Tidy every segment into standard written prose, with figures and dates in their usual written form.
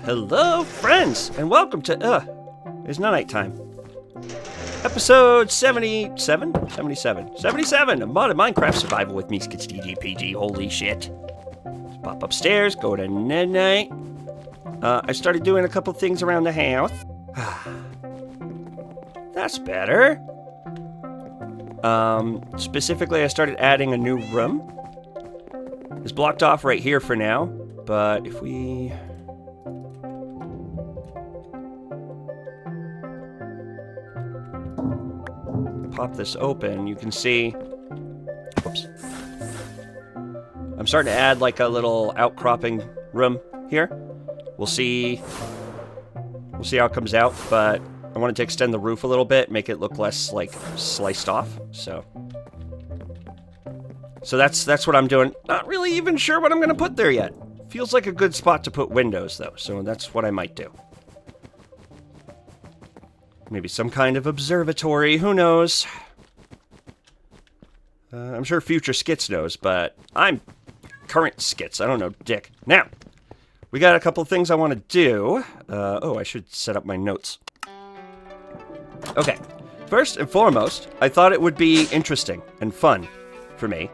Hello, friends, and welcome to, it's not night time. Episode 77 of Modded Minecraft Survival with me, SkitzTGPG. Holy shit. Let's pop upstairs, go to night. I started doing a couple things around the house. That's better. Specifically, I started adding a new room. It's blocked off right here for now, but if we... pop this open, you can see, whoops, I'm starting to add like a little outcropping room here. We'll see how it comes out, but I wanted to extend the roof a little bit, make it look less like sliced off, so that's what I'm doing. Not really even sure what I'm gonna put there yet. Feels like a good spot to put windows though, so that's what I might do. Maybe some kind of observatory, who knows? I'm sure future Skitz knows, but I'm current Skitz. I don't know dick. Now, we got a couple of things I want to do. I should set up my notes. Okay, first and foremost, I thought it would be interesting and fun for me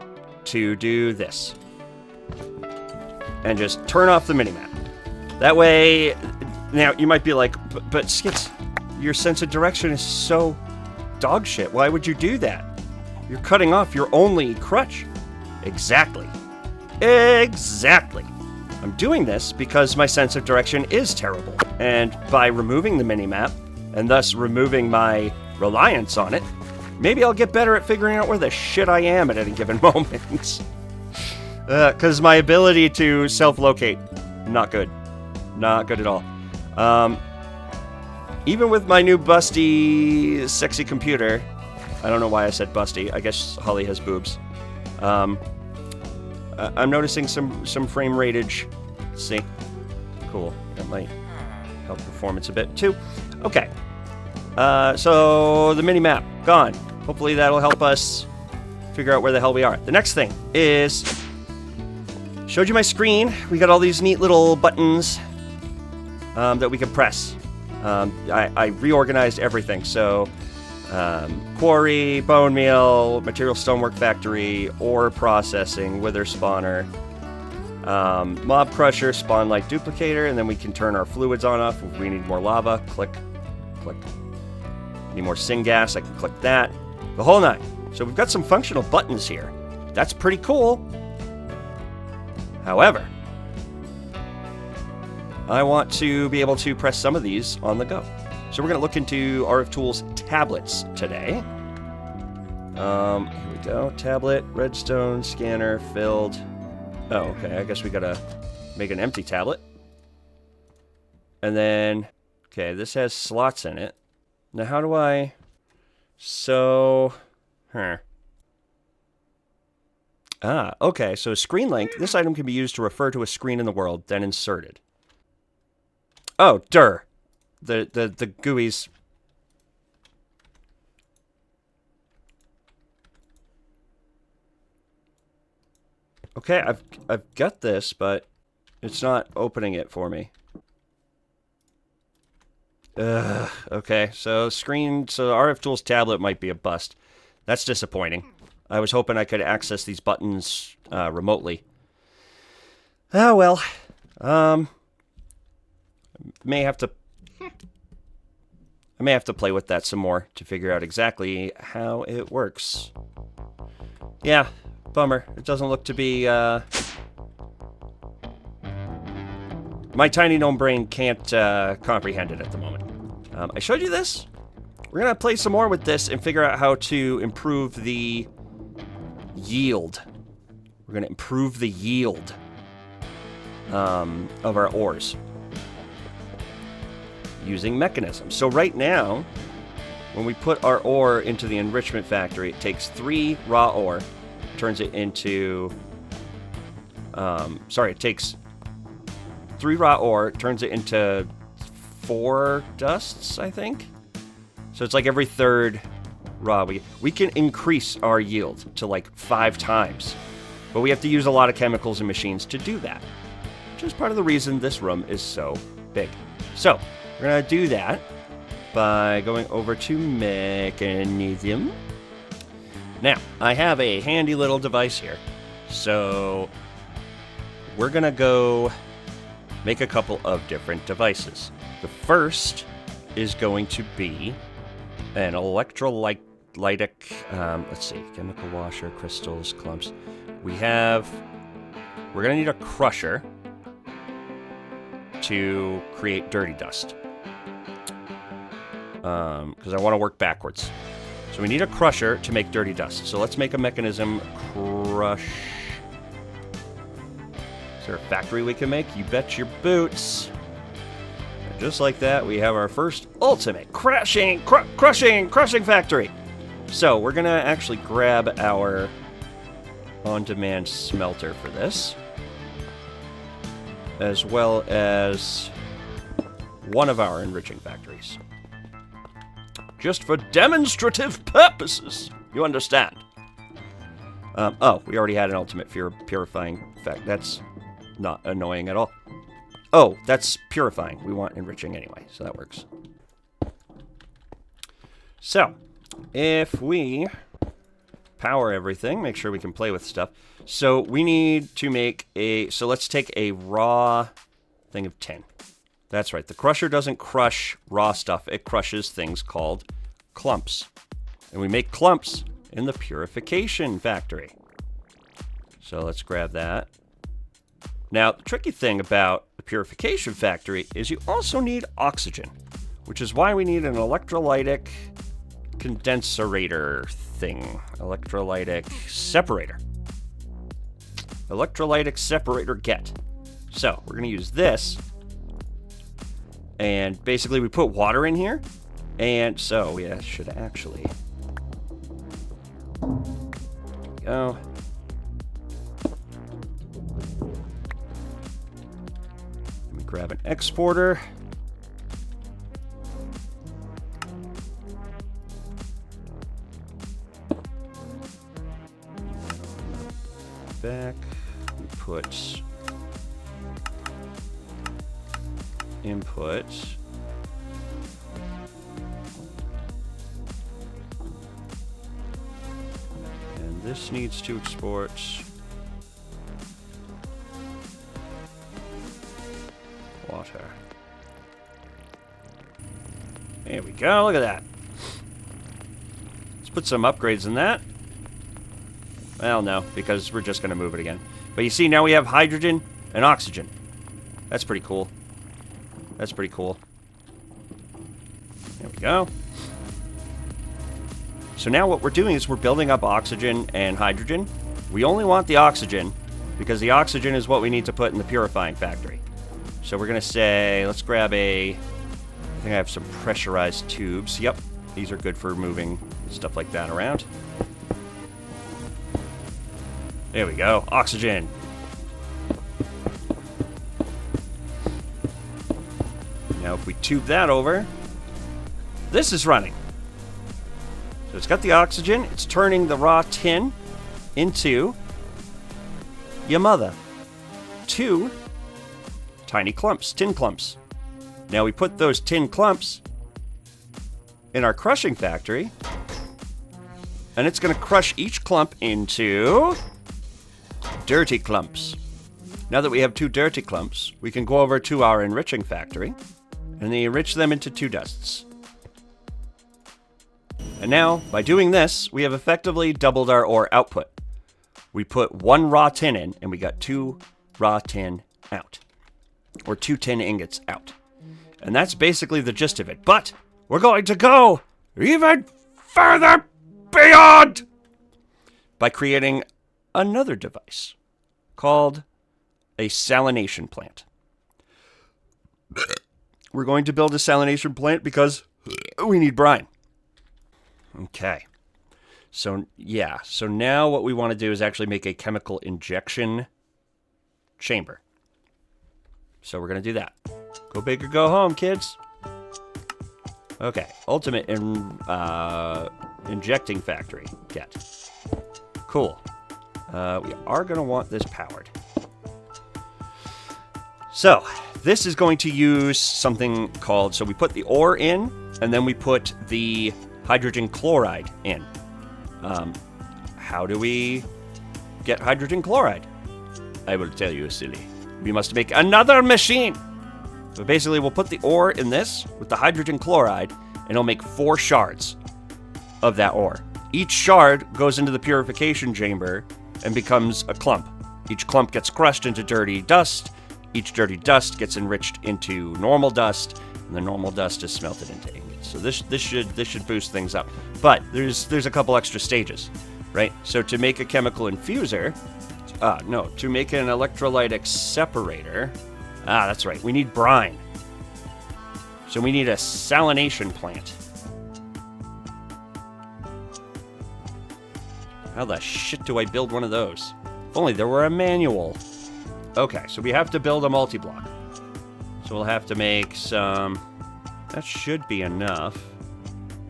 to do this. And just turn off the minimap. That way, now you might be like, but Skitz, your sense of direction is so dog shit. Why would you do that? You're cutting off your only crutch. Exactly. Exactly. I'm doing this because my sense of direction is terrible. And by removing the minimap, and thus removing my reliance on it, maybe I'll get better at figuring out where the shit I am at any given moment. Because my ability to self-locate, not good. Not good at all. Even with my new busty, sexy computer, I don't know why I said busty. I guess Holly has boobs. I'm noticing some frame rateage. Let's see. Cool. That might help performance a bit too. Okay. So the mini-map, gone. Hopefully that'll help us figure out where the hell we are. The next thing is, showed you my screen. We got all these neat little buttons that we can press. I reorganized everything, so quarry, bone meal, material stonework factory, ore processing, wither spawner, mob crusher, spawn light duplicator, and then we can turn our fluids on off if we need more lava. Click, click. Need more syngas, I can click that. The whole nine. So we've got some functional buttons here. That's pretty cool. However, I want to be able to press some of these on the go. So we're going to look into RF Tools tablets today. Here we go. Tablet, redstone, scanner, filled. Oh, okay. I guess we got to make an empty tablet. And then, okay, this has slots in it. Now how do I... okay. So screen link. This item can be used to refer to a screen in the world, then inserted. Oh, the GUIs. Okay, I've got this, but it's not opening it for me. Okay, so RF Tools tablet might be a bust. That's disappointing. I was hoping I could access these buttons remotely. Oh well. I may have to play with that some more to figure out exactly how it works. Yeah, bummer. It doesn't look to be, my tiny gnome brain can't comprehend it at the moment. I showed you this. We're gonna play some more with this and figure out how to improve the yield. We're gonna improve the yield of our ores using mechanisms. So right now, when we put our ore into the enrichment factory, it takes 3 raw ore, turns it into... it takes 3 raw ore, turns it into 4 dusts, I think? So it's like every 3rd raw. We can increase our yield to like 5 times. But we have to use a lot of chemicals and machines to do that. Which is part of the reason this room is so big. So, we're going to do that by going over to Mechanism. Now, I have a handy little device here. So, we're going to go make a couple of different devices. The first is going to be an electrolytic, let's see, chemical washer, crystals, clumps. We're going to need a crusher to create dirty dust. Because I want to work backwards. So we need a crusher to make dirty dust. So let's make a mechanism crush. Is there a factory we can make? You bet your boots. And just like that, we have our first ultimate crushing factory. So we're going to actually grab our on-demand smelter for this, as well as one of our enriching factories. Just for demonstrative purposes, you understand. Oh, we already had an ultimate purifying fact. That's not annoying at all. Oh, that's purifying. We want enriching anyway, so that works. So, if we power everything, make sure we can play with stuff. So we need to make so let's take a raw thing of tin. That's right, the crusher doesn't crush raw stuff, it crushes things called clumps. And we make clumps in the purification factory. So let's grab that. Now, the tricky thing about the purification factory is you also need oxygen, which is why we need an electrolytic condenserator thing. Electrolytic separator. Electrolytic separator get. So, we're going to use this. And basically we put water in here. And so, we should actually... There we go. Let me grab an exporter. Back, we put input, and this needs to export water. There we go, look at that. Let's put some upgrades in that. Well, no, because we're just going to move it again. But you see, now we have hydrogen and oxygen. That's pretty cool. That's pretty cool. There we go. So now what we're doing is we're building up oxygen and hydrogen. We only want the oxygen because the oxygen is what we need to put in the purifying factory. So we're going to say, let's grab I think I have some pressurized tubes. Yep, these are good for moving stuff like that around. There we go. Oxygen. Now if we tube that over, this is running. So it's got the oxygen. It's turning the raw tin into your mother. 2 tiny clumps, tin clumps. Now we put those tin clumps in our crushing factory, and it's going to crush each clump into dirty clumps. Now that we have 2 dirty clumps, we can go over to our enriching factory and then enrich them into 2 dusts. And now, by doing this, we have effectively doubled our ore output. We put 1 raw tin in and we got 2 raw tin out. Or 2 tin ingots out. And that's basically the gist of it. But we're going to go even further beyond by creating another device called a salination plant. We're going to build a salination plant because we need brine. Okay. So, yeah. So now what we want to do is actually make a chemical injection chamber. So we're going to do that. Go big or go home, kids. Okay. Ultimate injecting factory. Get. Cool. We are going to want this powered. So this is going to use something called, so we put the ore in, and then we put the hydrogen chloride in. How do we get hydrogen chloride? I will tell you, silly. We must make another machine. So basically, we'll put the ore in this with the hydrogen chloride, and it'll make 4 shards of that ore. Each shard goes into the purification chamber and becomes a clump. Each clump gets crushed into dirty dust. Each dirty dust gets enriched into normal dust, and the normal dust is smelted into ingots. So this should boost things up. But there's a couple extra stages, right? So to make a chemical infuser, to make an electrolytic separator, that's right, we need brine. So we need a salination plant. How the shit do I build one of those? If only there were a manual. Okay, so we have to build a multi-block. So we'll have to make some... That should be enough.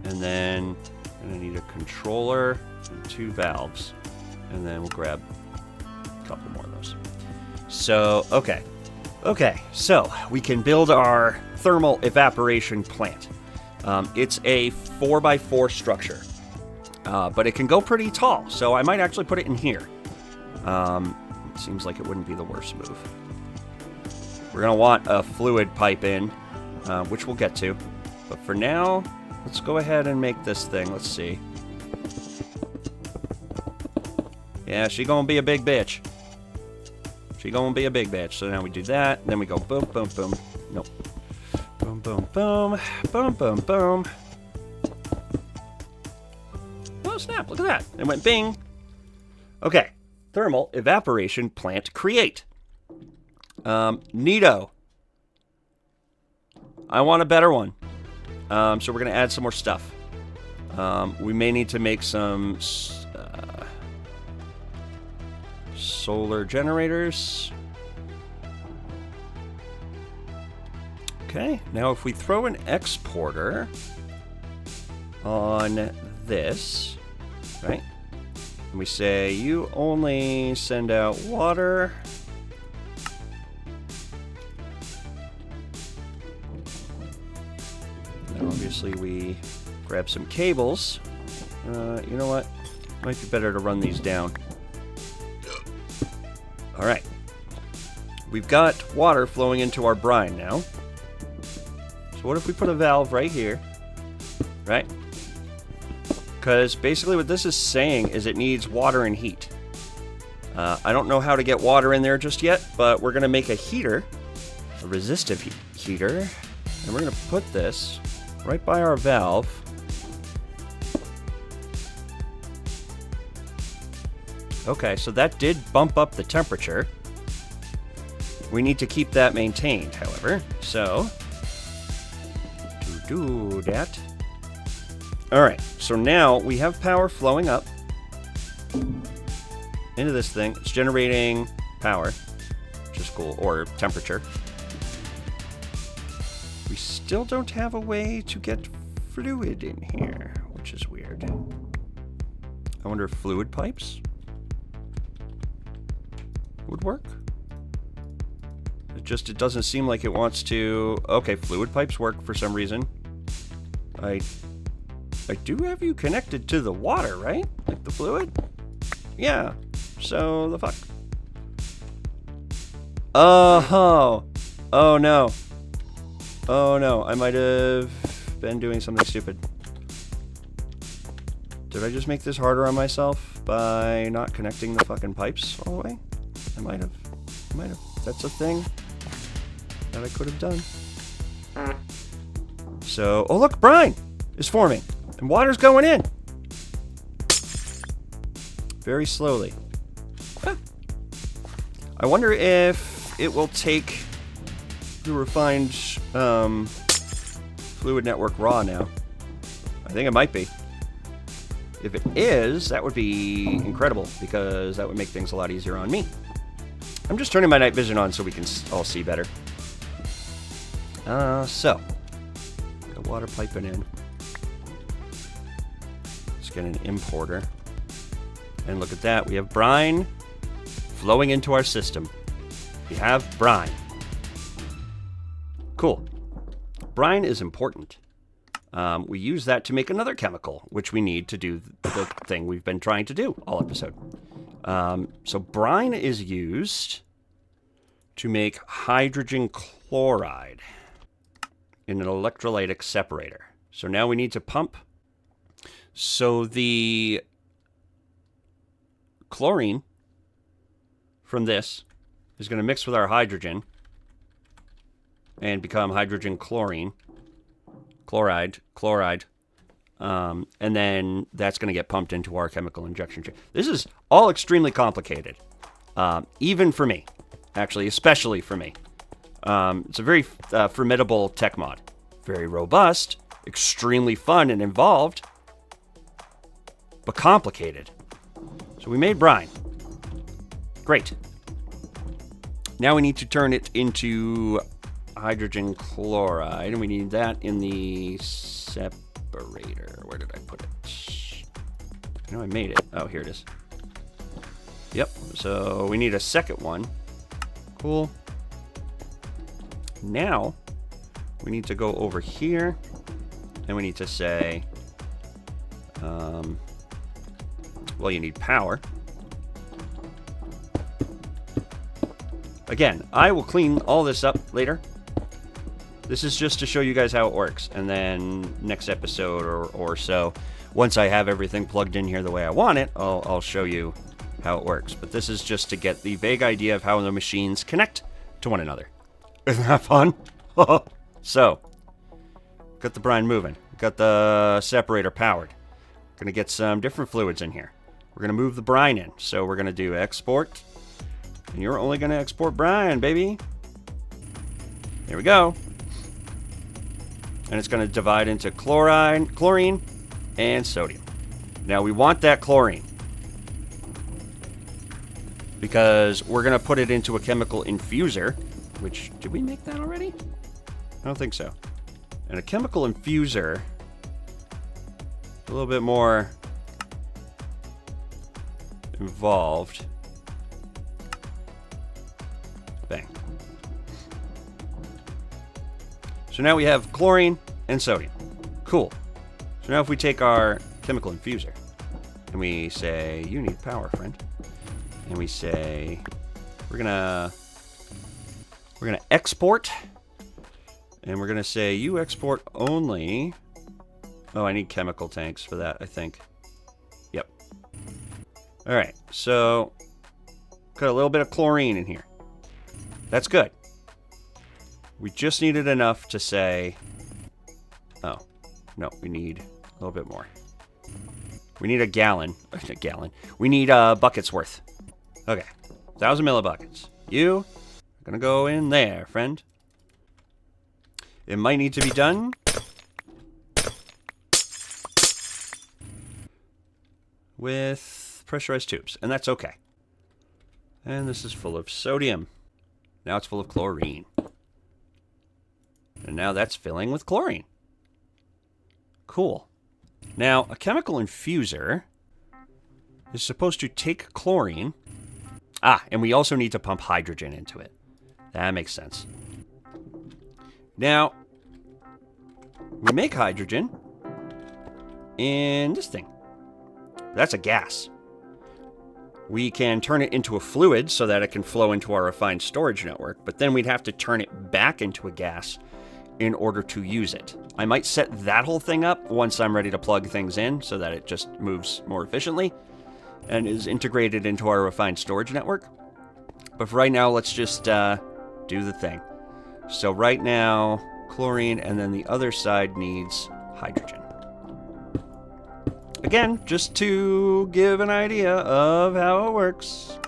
And then I'm going to need a controller and 2 valves. And then we'll grab a couple more of those. So, okay. Okay, so we can build our thermal evaporation plant. It's a 4x4 structure. But it can go pretty tall, so I might actually put it in here. Seems like it wouldn't be the worst move. We're going to want a fluid pipe in, which we'll get to. But for now, let's go ahead and make this thing. Let's see. Yeah, she going to be a big bitch. She going to be a big bitch. So now we do that. Then we go boom, boom, boom. Nope. Boom, boom, boom. Boom, boom, boom. Oh, snap. Look at that. It went bing. Okay. Thermal evaporation plant create. Neato. I want a better one. So we're going to add some more stuff. We may need to make some solar generators. Okay. Now if we throw an exporter on this, right? And we say, you only send out water. And obviously we grab some cables. You know what? Might be better to run these down. All right. We've got water flowing into our brine now. So what if we put a valve right here, right? Because basically what this is saying is it needs water and heat. I don't know how to get water in there just yet, but we're going to make a heater, a resistive heater, and we're going to put this right by our valve. Okay, so that did bump up the temperature. We need to keep that maintained, however. So, to do that... Alright, so now we have power flowing up into this thing. It's generating power, which is cool, or temperature. We still don't have a way to get fluid in here, which is weird. I wonder if fluid pipes would work? It doesn't seem like it wants to... Okay, fluid pipes work for some reason. I do have you connected to the water, right? Like the fluid? Yeah. So, the fuck? Oh. Oh, no. Oh, no. I might have been doing something stupid. Did I just make this harder on myself by not connecting the fucking pipes all the way? I might have. That's a thing that I could have done. So, oh look, brine is forming. And water's going in. Very slowly. Huh. I wonder if it will take the refined fluid network raw now. I think it might be. If it is, that would be incredible, because that would make things a lot easier on me. I'm just turning my night vision on so we can all see better. So. Got water piping in. Get an importer. And look at that. We have brine flowing into our system. We have brine. Cool. Brine is important. We use that to make another chemical, which we need to do the thing we've been trying to do all episode. So brine is used to make hydrogen chloride in an electrolytic separator. So now we need to pump. So the chlorine from this is going to mix with our hydrogen and become hydrogen chloride, and then that's going to get pumped into our chemical injection chamber. This is all extremely complicated, even for me, actually, especially for me. It's a very formidable tech mod. Very robust, extremely fun and involved, but complicated. So we made brine. Great. Now we need to turn it into hydrogen chloride, and we need that in the separator. Where did I put it? I know I made it. Oh, here it is. Yep, so we need a second one. Cool. Now, we need to go over here, and we need to say, well, you need power. Again, I will clean all this up later. This is just to show you guys how it works. And then next episode or so, once I have everything plugged in here the way I want it, I'll show you how it works. But this is just to get the vague idea of how the machines connect to one another. Isn't that fun? So, got the brine moving. Got the separator powered. Gonna get some different fluids in here. We're gonna move the brine in. So we're gonna do export. And you're only gonna export brine, baby. There we go. And it's gonna divide into chlorine, and sodium. Now we want that chlorine, because we're gonna put it into a chemical infuser, which, did we make that already? I don't think so. And a chemical infuser, a little bit more involved. Bang. So now we have chlorine and sodium. Cool. So now if we take our chemical infuser and we say, you need power, friend. And we say, we're gonna export. And we're gonna say, you export only. Oh, I need chemical tanks for that, I think. Yep. All right, so got a little bit of chlorine in here. That's good. We just needed enough to say, oh, no, we need a little bit more. We need a gallon. We need a bucket's worth. Okay, 1,000 millibuckets. You are gonna go in there, friend. It might need to be done with pressurized tubes, and that's okay. And this is full of sodium. Now it's full of chlorine. And now that's filling with chlorine. Cool. Now, a chemical infuser is supposed to take chlorine. And we also need to pump hydrogen into it. That makes sense. Now, we make hydrogen in this thing. That's a gas. We can turn it into a fluid so that it can flow into our refined storage network, but then we'd have to turn it back into a gas in order to use it. I might set that whole thing up once I'm ready to plug things in so that it just moves more efficiently and is integrated into our refined storage network. But for right now, let's just do the thing. So right now, chlorine, and then the other side needs hydrogen. Again, just to give an idea of how it works.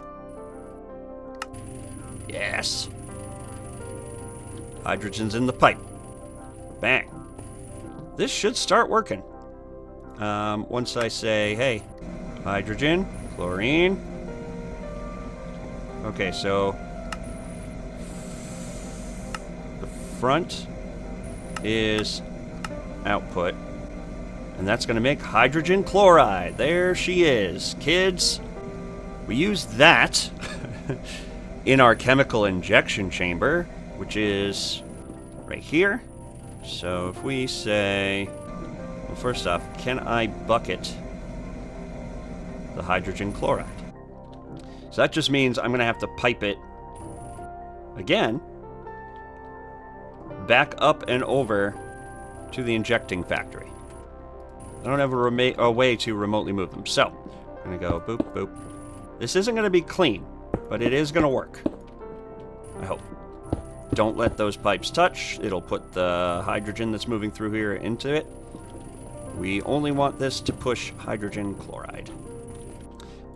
Yes. Hydrogen's in the pipe. Bang. This should start working. Once I say, hey, hydrogen, chlorine. Okay, so the front is output. And that's going to make hydrogen chloride. There she is. Kids, we use that in our chemical injection chamber, which is right here. So if we say, well, first off, can I bucket the hydrogen chloride? So that just means I'm going to have to pipe it again back up and over to the injecting factory. I don't have a way to remotely move them. So I'm going to go boop, boop. This isn't going to be clean, but it is going to work. I hope. Don't let those pipes touch. It'll put the hydrogen that's moving through here into it. We only want this to push hydrogen chloride.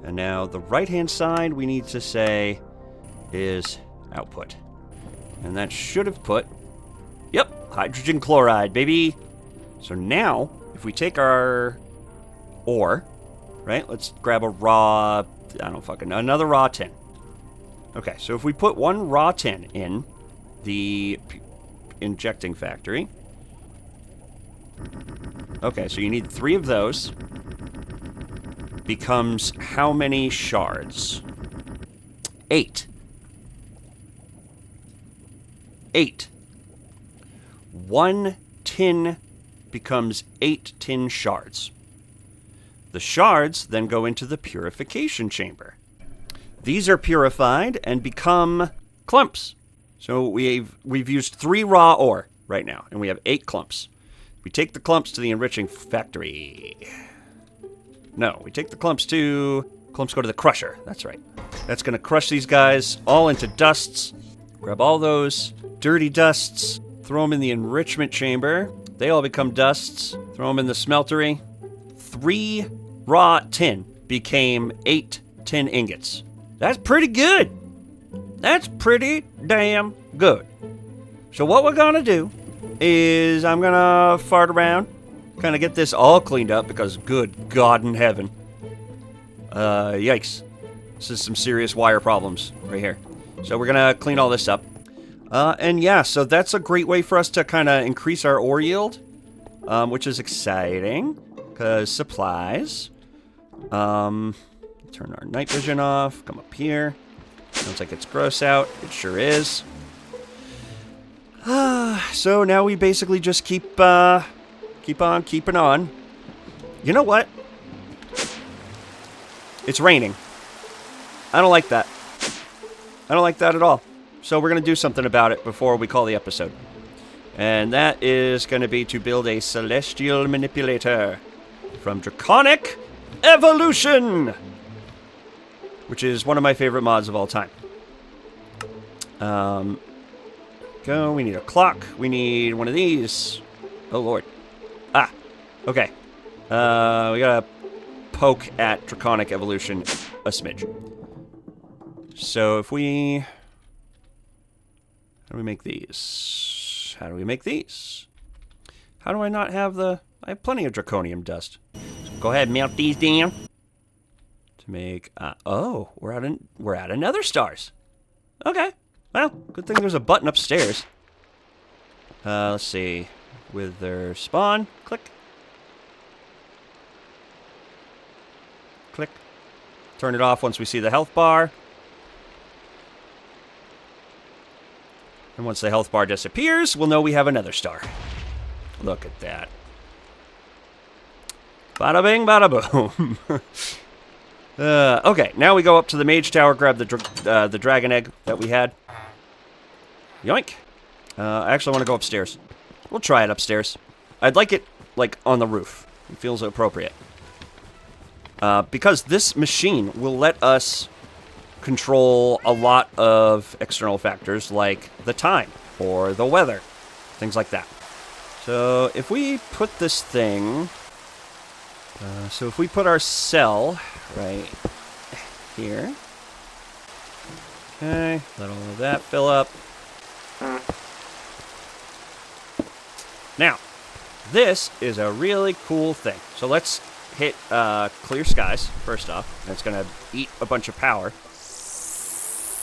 And now the right-hand side we need to say is output. And that should have put, yep, hydrogen chloride, baby. So now, if we take our ore, right, let's grab a raw, another raw tin. Okay, so if we put one raw tin in the injecting factory. Okay, so you need 3 of those. Becomes how many shards? 8. 8. 1 tin becomes 8 tin shards. The shards then go into the purification chamber. These are purified and become clumps. So we've used 3 raw ore right now, and we have 8 clumps. We take the clumps to the enriching factory. No, we take the clumps go to the crusher. That's right. That's going to crush these guys all into dusts. Grab all those dirty dusts, throw them in the enrichment chamber. They all become dusts. Throw them in the smeltery. 3 raw tin became 8 tin ingots. That's pretty good. That's pretty damn good. So what we're going to do is I'm going to fart around, kind of get this all cleaned up because good God in heaven. Yikes. This is some serious wire problems right here. So we're going to clean all this up. And yeah, so that's a great way for us to kind of increase our ore yield, which is exciting because supplies. Turn our night vision off, come up here. Sounds like it's gross out. It sure is. So now we basically just keep on keeping on. You know what? It's raining. I don't like that. I don't like that at all. So we're going to do something about it before we call the episode. And that is going to be to build a celestial manipulator from Draconic Evolution, which is one of my favorite mods of all time. We need a clock. We need one of these. Oh, Lord. Ah, okay. We gotta poke at Draconic Evolution a smidge. So if we... How do we make these? How do we make these? How do I not have the... I have plenty of draconium dust. So go ahead and melt these down. To make... oh, we're at another stars. Okay. Well, good thing there's a button upstairs. Let's see. With their spawn. Click. Click. Turn it off once we see the health bar. And once the health bar disappears, we'll know we have another star. Look at that. Bada bing, bada boom. Okay, now we go up to the mage tower, grab the dragon egg that we had. Yoink. I actually want to go upstairs. We'll try it upstairs. I'd like it, like, on the roof. It feels appropriate. Because this machine will let us control a lot of external factors, like the time, or the weather, things like that. So, if we put this thing... so if we put our cell right here. Okay, let all of that fill up. Now, this is a really cool thing. So let's hit clear skies, first off. And it's going to eat a bunch of power.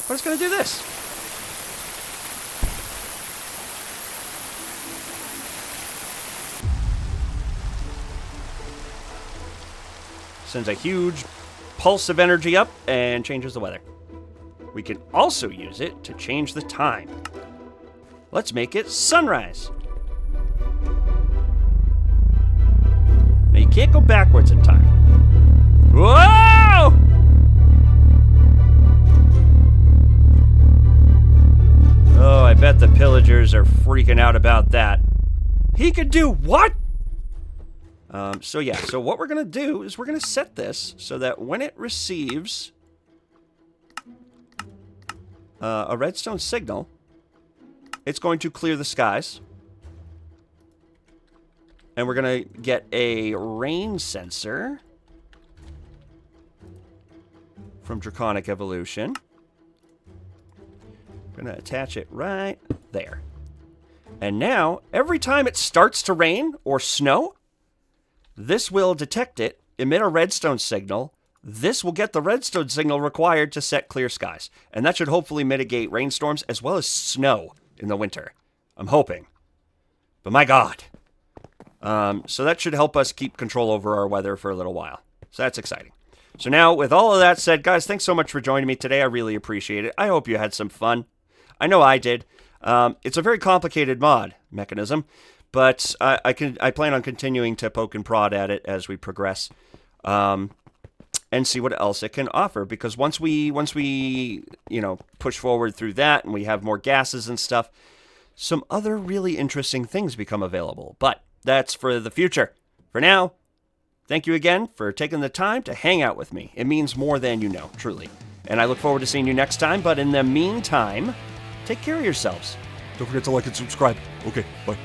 But it's going to do this. Sends a huge pulse of energy up and changes the weather. We can also use it to change the time. Let's make it sunrise. Now you can't go backwards in time. Whoa! Oh, I bet the pillagers are freaking out about that. He could do what? So yeah, so what we're going to do is we're going to set this so that when it receives a redstone signal, it's going to clear the skies. And we're going to get a rain sensor from Draconic Evolution. We're going to attach it right there. And now, every time it starts to rain or snow, this will detect it, emit a redstone signal. This will get the redstone signal required to set clear skies. And that should hopefully mitigate rainstorms as well as snow in the winter. I'm hoping. But my God. So that should help us keep control over our weather for a little while. So that's exciting. So now, with all of that said, guys, thanks so much for joining me today. I really appreciate it. I hope you had some fun. I know I did. It's a very complicated mod mechanism, but I plan on continuing to poke and prod at it as we progress, and see what else it can offer. Because once we push forward through that and we have more gases and stuff, some other really interesting things become available. But that's for the future. For now, thank you again for taking the time to hang out with me. It means more than you know, truly. And I look forward to seeing you next time. But in the meantime, take care of yourselves. Don't forget to like and subscribe. Okay, bye.